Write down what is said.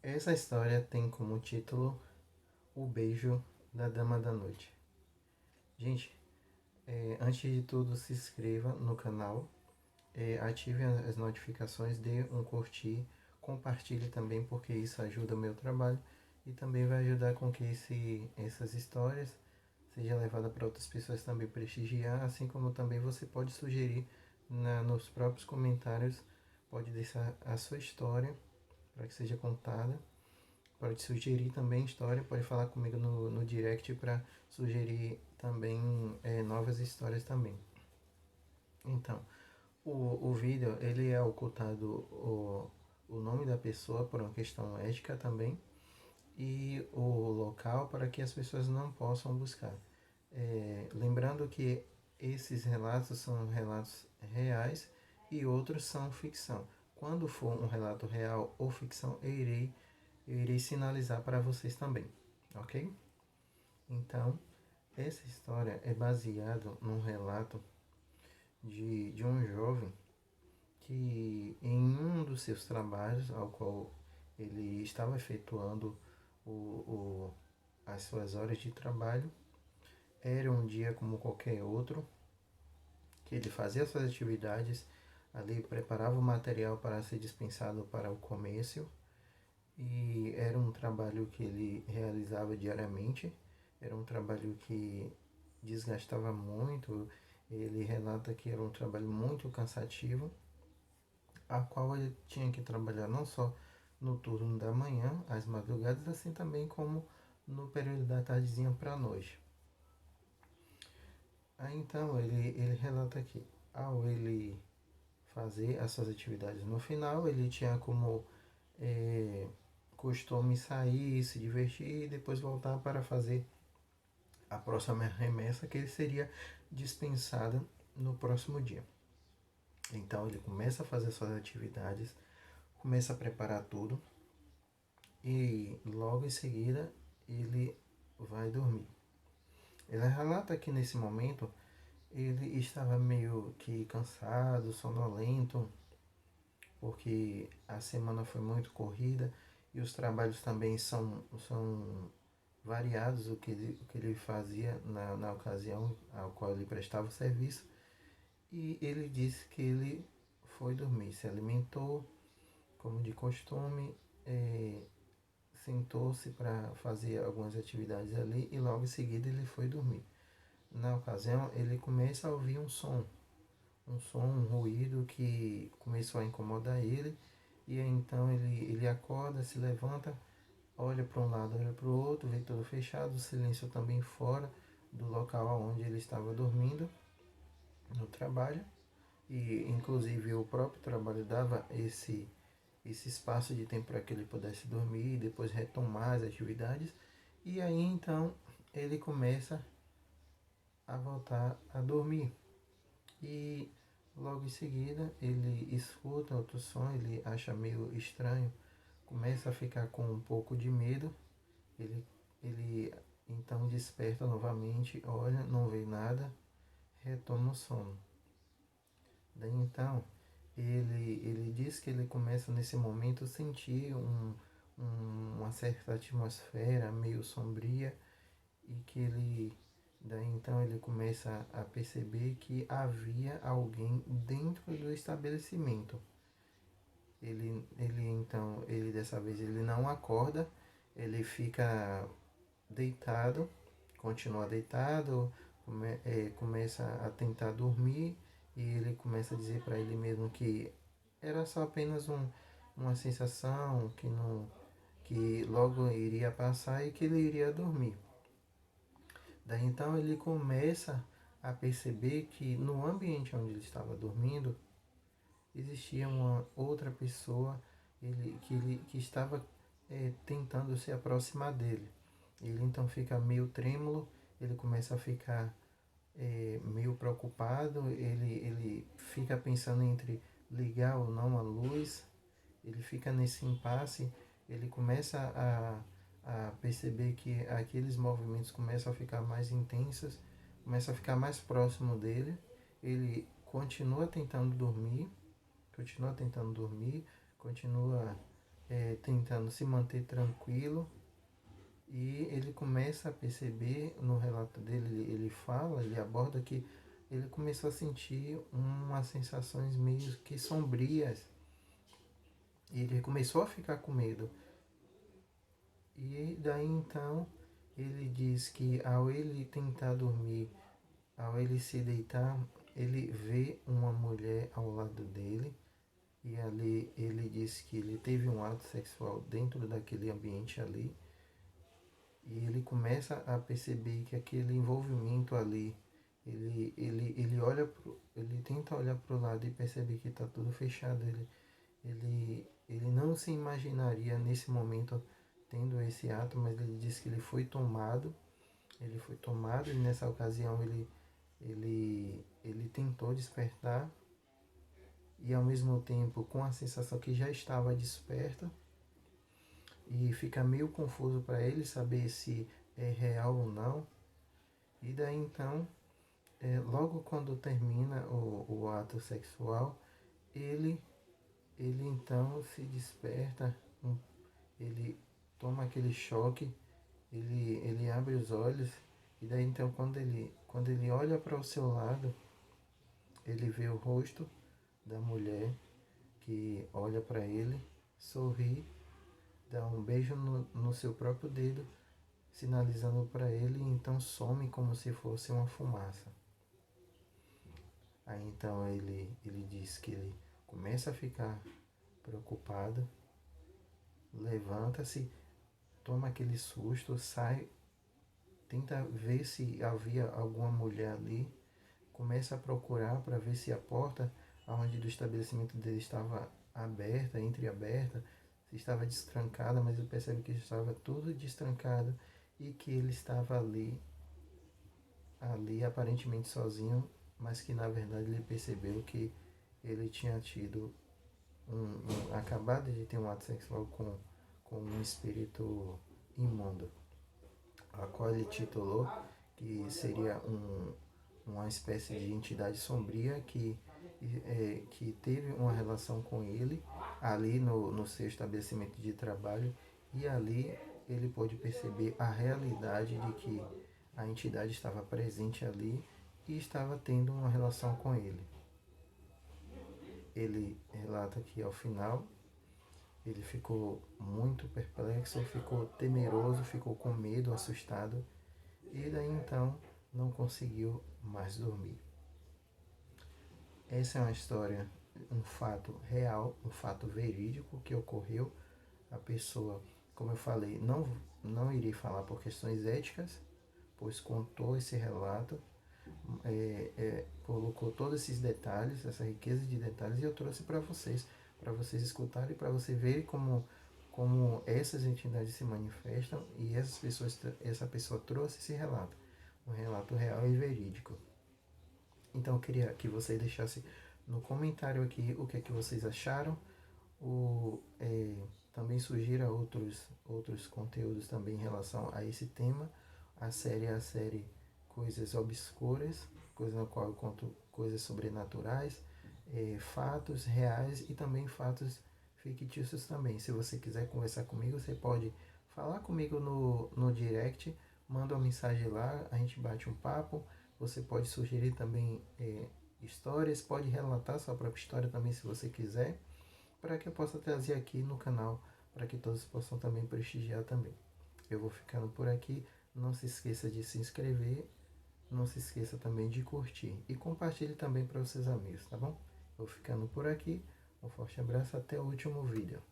Essa história tem como título O Beijo da Dama da Noite. Gente, antes de tudo, se inscreva no canal, ative as notificações, dê um curtir, compartilhe também, porque isso ajuda o meu trabalho e também vai ajudar com que essas histórias sejam levadas para outras pessoas também prestigiar, assim como também você pode sugerir nos próprios comentários, pode deixar a sua história para que seja contada. Pode sugerir também história, pode falar comigo no direct para sugerir também novas histórias também. Então, o vídeo ele é ocultado o nome da pessoa por uma questão ética também e o local para que as pessoas não possam buscar. Lembrando que esses relatos são relatos reais e outros são ficção. Quando for um relato real ou ficção, eu irei sinalizar para vocês também, ok? Então, essa história é baseada num relato de um jovem que, em um dos seus trabalhos, ao qual ele estava efetuando as suas horas de trabalho, era um dia como qualquer outro, que ele fazia suas atividades, ali preparava o material para ser dispensado para o comércio, e era um trabalho que ele realizava diariamente, era um trabalho que desgastava muito, ele relata que era um trabalho muito cansativo, a qual ele tinha que trabalhar não só no turno da manhã, às madrugadas, assim também como no período da tardezinha para a noite. Aí então ele relata que ao ele fazer as suas atividades no final, ele tinha como costume sair, se divertir e depois voltar para fazer a próxima remessa que ele seria dispensado no próximo dia. Então ele começa a fazer suas atividades, começa a preparar tudo e logo em seguida ele vai dormir. Ele relata que nesse momento ele estava meio que cansado, sonolento, porque a semana foi muito corrida e os trabalhos também são variados o que ele fazia na ocasião ao qual ele prestava o serviço. E ele disse que ele foi dormir, se alimentou, como de costume, sentou-se para fazer algumas atividades ali e logo em seguida ele foi dormir. Na ocasião, ele começa a ouvir um ruído que começou a incomodar ele, e aí, então ele acorda, se levanta, olha para um lado, olha para o outro, vê tudo fechado, o silêncio também fora do local onde ele estava dormindo no trabalho, e inclusive o próprio trabalho dava esse espaço de tempo para que ele pudesse dormir e depois retomar as atividades. E aí então ele começa a voltar a dormir. E logo em seguida ele escuta outro som, ele acha meio estranho, começa a ficar com um pouco de medo. Ele então desperta novamente, olha, não vê nada, retoma o sono. Daí então ele diz que ele começa nesse momento a sentir uma certa atmosfera meio sombria, e que daí então ele começa a perceber que havia alguém dentro do estabelecimento. Ele dessa vez ele não acorda, ele fica deitado, continua deitado, começa a tentar dormir, e ele começa a dizer para ele mesmo que era só apenas uma sensação, que logo iria passar e que ele iria dormir. Daí então ele começa a perceber que no ambiente onde ele estava dormindo existia uma outra pessoa, que estava tentando se aproximar dele. Ele então fica meio trêmulo, ele começa a ficar meio preocupado, ele fica pensando entre ligar ou não a luz, ele fica nesse impasse, ele começa a perceber que aqueles movimentos começam a ficar mais intensos, começa a ficar mais próximo dele, ele continua tentando dormir, continua tentando se manter tranquilo, e ele começa a perceber, no relato dele, ele fala, ele aborda que ele começou a sentir umas sensações meio que sombrias. E ele começou a ficar com medo. E daí então ele diz que ao ele tentar dormir, ao ele se deitar, ele vê uma mulher ao lado dele. E ali ele diz que ele teve um ato sexual dentro daquele ambiente ali. E ele começa a perceber que aquele envolvimento ali, ele olha ele tenta olhar para o lado e percebe que está tudo fechado. Ele não se imaginaria nesse momento tendo esse ato, mas ele diz que ele foi tomado, e nessa ocasião ele tentou despertar, e ao mesmo tempo com a sensação que já estava desperta, e fica meio confuso para ele saber se é real ou não. E daí então, logo quando termina o ato sexual, ele, ele então se desperta, ele toma aquele choque, ele abre os olhos, e daí então quando ele olha para o seu lado, ele vê o rosto da mulher que olha para ele, sorri, dá um beijo no seu próprio dedo, sinalizando para ele, e então some como se fosse uma fumaça. Aí então ele diz que ele começa a ficar preocupado, levanta-se, toma aquele susto, sai, tenta ver se havia alguma mulher ali, começa a procurar para ver se a porta onde do estabelecimento dele estava aberta, entreaberta, se estava destrancada, mas ele percebe que estava tudo destrancado e que ele estava ali aparentemente sozinho, mas que na verdade ele percebeu que ele tinha tido acabado de ter um ato sexual com um espírito imundo, a qual ele titulou que seria uma espécie de entidade sombria que teve uma relação com ele ali no seu estabelecimento de trabalho, e ali ele pôde perceber a realidade de que a entidade estava presente ali e estava tendo uma relação com ele. Ele relata que ao final ele ficou muito perplexo, ficou temeroso, ficou com medo, assustado, e daí então não conseguiu mais dormir. Essa é uma história, um fato real, um fato verídico que ocorreu. A pessoa, como eu falei, não irei falar por questões éticas, pois contou esse relato, colocou todos esses detalhes, essa riqueza de detalhes, e eu trouxe para vocês escutarem, para você ver como essas entidades se manifestam, e essa pessoa trouxe esse relato, um relato real e verídico. Então eu queria que você deixasse no comentário aqui o que é que vocês acharam. Também sugira outros conteúdos também em relação a esse tema. A série Coisas Obscuras, coisa na qual eu conto coisas sobrenaturais, fatos reais e também fatos fictícios também. Se você quiser conversar comigo, você pode falar comigo no direct, manda uma mensagem lá, a gente bate um papo. Você pode sugerir também histórias, pode relatar sua própria história também se você quiser, para que eu possa trazer aqui no canal, para que todos possam também prestigiar também. Eu vou ficando por aqui, não se esqueça de se inscrever, não se esqueça também de curtir e compartilhe também para os seus amigos, tá bom? Eu vou ficando por aqui, um forte abraço, até o último vídeo.